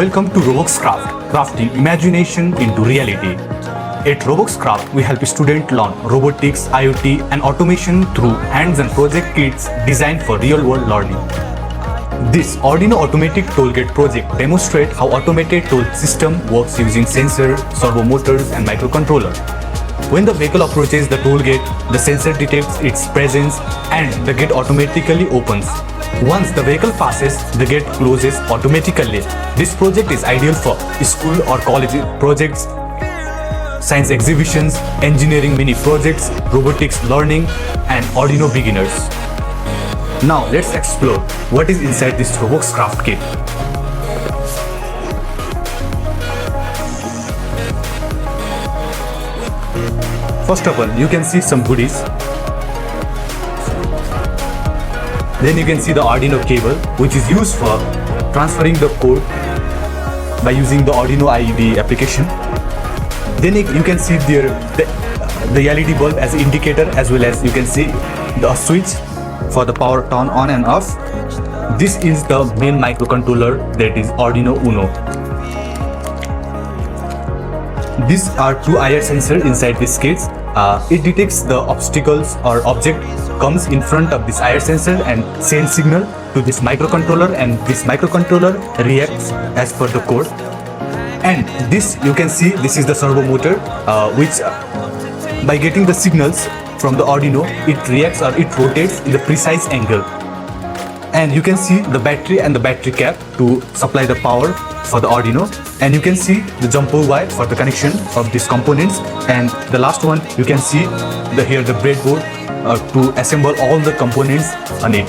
Welcome to RoboXCraft, crafting imagination into reality. At RoboXCraft, we help students learn robotics, IoT, and automation through hands-on project kits designed for real-world learning. This Arduino Automatic Toll Gate Project demonstrates how automated toll system works using sensor, servo motors, and microcontroller. When the vehicle approaches the toll gate, the sensor detects its presence and the gate automatically opens. Once the vehicle passes, the gate closes automatically. This project is ideal for school or college projects, science exhibitions, engineering mini projects, robotics learning, and Arduino beginners. Now let's explore what is inside this RoboXCraft kit. First of all, you can see some goodies. Then you can see the Arduino cable, which is used for transferring the code by using the Arduino IDE application. Then you can see the LED bulb as an indicator, as well as you can see the switch for the power turn on and off. This is the main microcontroller, that is Arduino Uno. These are two IR sensors inside this kit. It detects the obstacles or object comes in front of this IR sensor and sends signal to this microcontroller, and this microcontroller reacts as per the code. And this, you can see, this is the servo motor, which by getting the signals from the Arduino, it reacts or it rotates in the precise angle. And you can see the battery and the battery cap to supply the power for the Arduino, and you can see the jumper wire for the connection of these components, and the last one you can see here the breadboard to assemble all the components on it.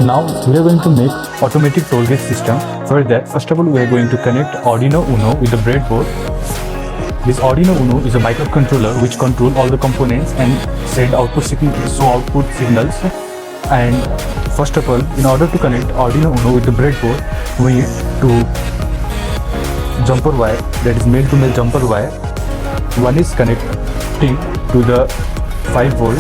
Now we are going to make automatic toll gate system. For that, first of all, we are going to connect Arduino Uno with the breadboard. This Arduino Uno is a microcontroller which controls all the components and send output signals. And first of all, in order to connect Arduino Uno with the breadboard, we need to jumper wire, that is male to male jumper wire. One is connecting to the 5 volt,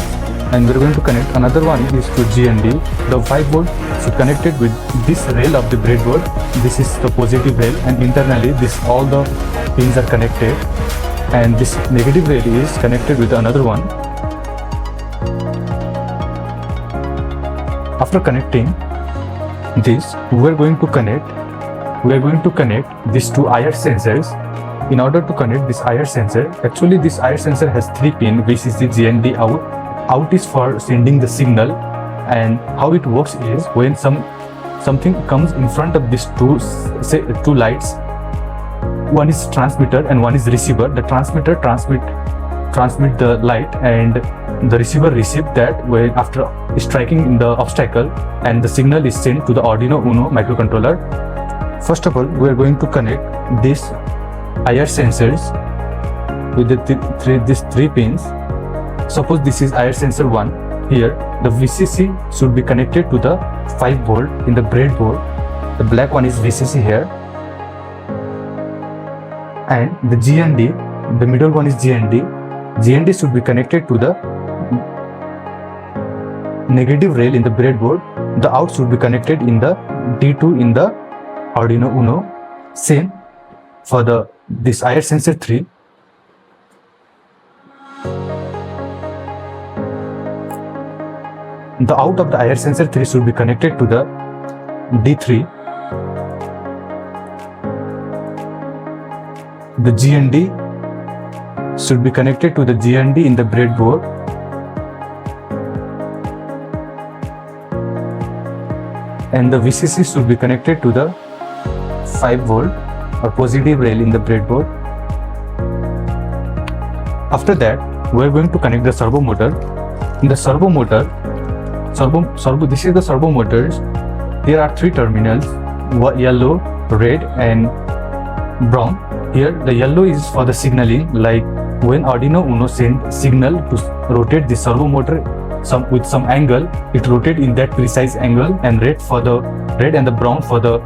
and we're going to connect another one is to GND. The 5 volt is connected with this rail of the breadboard. This is the positive rail, and internally all the pins are connected, and this negative rail is connected with another one. After connecting this, we are going to connect these two IR sensors. In order to connect this IR sensor, actually this IR sensor has 3 pins, which is the GND out. Out is for sending the signal, and how it works is when something comes in front of these two lights, one is transmitter and one is receiver. The transmitter transmit the light, and the receiver receive that when after striking in the obstacle, and the signal is sent to the Arduino Uno microcontroller. First of all, we are going to connect these IR sensors with these 3 pins. Suppose this is IR sensor 1. Here the VCC should be connected to the 5 volt in the breadboard. The black one is VCC here, and the GND, the middle one is GND. GND should be connected to the negative rail in the breadboard. The out should be connected in the D2 in the Arduino Uno. Same for this IR sensor 3. The out of the IR sensor 3 should be connected to the D3. The GND should be connected to the GND in the breadboard. And the VCC should be connected to the 5 volt or positive rail in the breadboard. After that, we are going to connect the servo motor. In the servo motor, this is the servo motors. There are 3 terminals: yellow, red, and brown. Here the yellow is for the signaling, like when Arduino Uno send signal to rotate the servo motor with some angle, it rotate in that precise angle. And red and the brown for the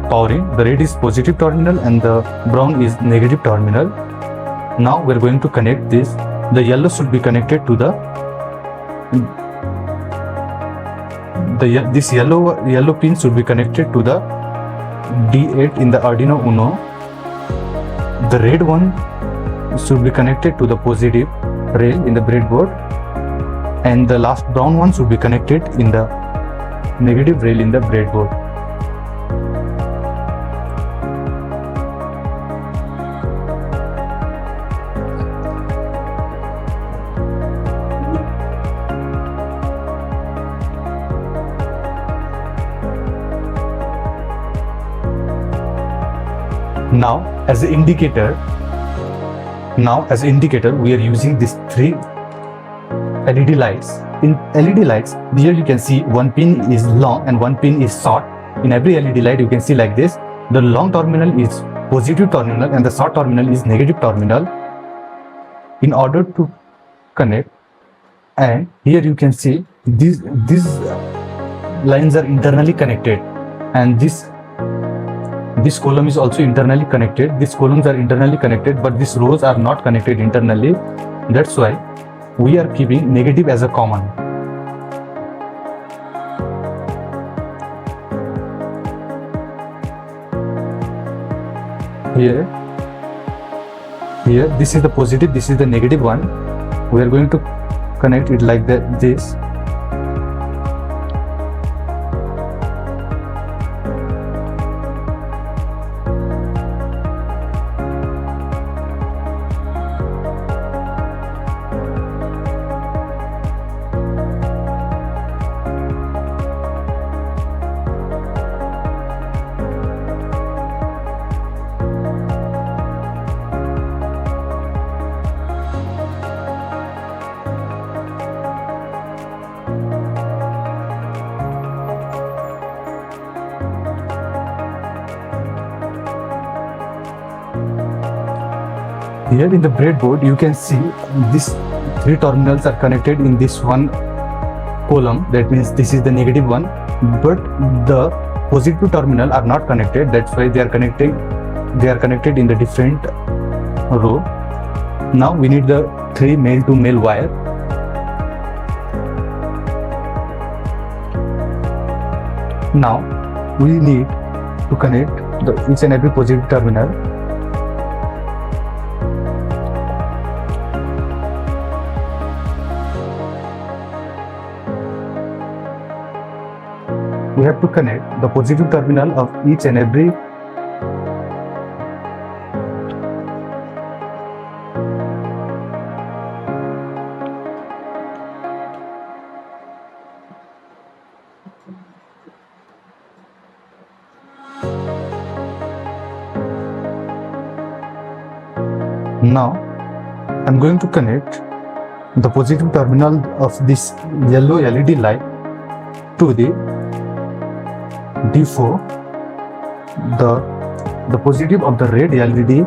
powering. The red is positive terminal and the brown is negative terminal. Now we are going to connect this. The yellow should be connected to this yellow pin should be connected to the D8 in the Arduino Uno. The red one should be connected to the positive rail in the breadboard, and the last brown one should be connected in the negative rail in the breadboard. Now as an indicator, we are using these three LED lights. In LED lights, here you can see one pin is long and one pin is short. In every LED light you can see like this. The long terminal is positive terminal and the short terminal is negative terminal. In order to connect, and here you can see these lines are internally connected, and this column is also internally connected. These columns are internally connected, but these rows are not connected internally. That's why we are keeping negative as a common. Here this is the positive, this is the negative one. We are going to connect it like this. Here in the breadboard you can see these three terminals are connected in this one column. That means this is the negative one, but the positive terminal are not connected. That's why they are connected in the different row. Now we need the three male to male wire. Now we need to connect each and every positive terminal. We have to connect the positive terminal of each and every Now I'm going to connect the positive terminal of this yellow LED light to the D4. The positive of the red LED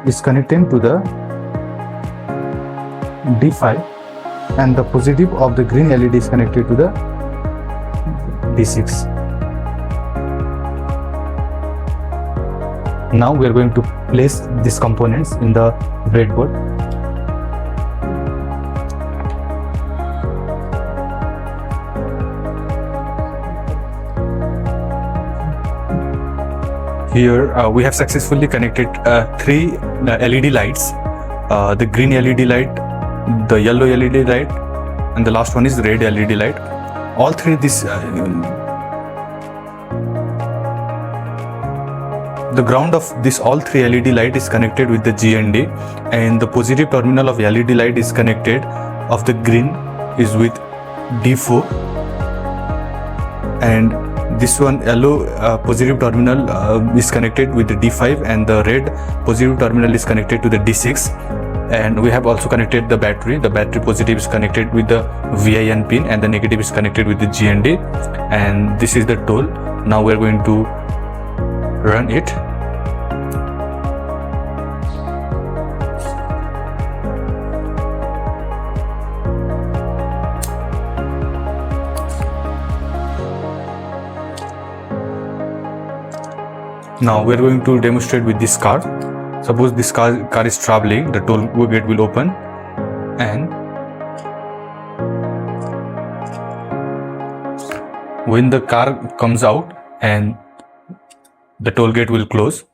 is connected to the D5, and the positive of the green LED is connected to the D6. Now we are going to place these components in the breadboard. Here we have successfully connected three LED lights, the green LED light, the yellow LED light, and the last one is red LED light. All three the ground of all three LED light is connected with the GND, and the positive terminal of LED light is connected of the green is with D4, and this one yellow positive terminal is connected with the D5, and the red positive terminal is connected to the D6. And we have also connected the battery. The battery positive is connected with the VIN pin, and the negative is connected with the GND. And this is the toll. Now we are going to run it. Now we are going to demonstrate with this car. Suppose this car is traveling, the toll gate will open, and when the car comes out and the toll gate will close.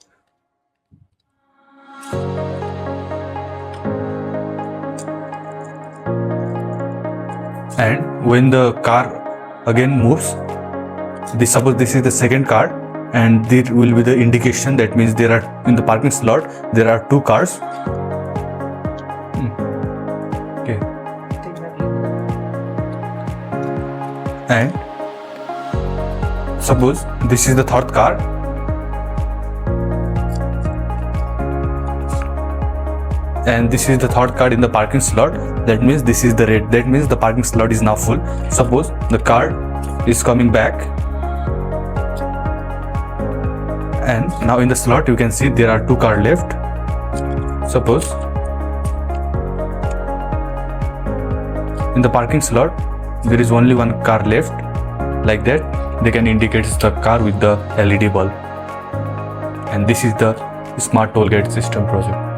And when the car again moves, suppose this is the second car, and there will be the indication, that means there are, in the parking slot there are 2 cars. Okay. And suppose this is the third car, and this is the third car in the parking slot, that means this is the red, that means the parking slot is now full. Suppose the car is coming back, and now in the slot you can see there are 2 cars left. Suppose in the parking slot there is only 1 car left, like that they can indicate the car with the LED bulb. And this is the smart toll gate system project.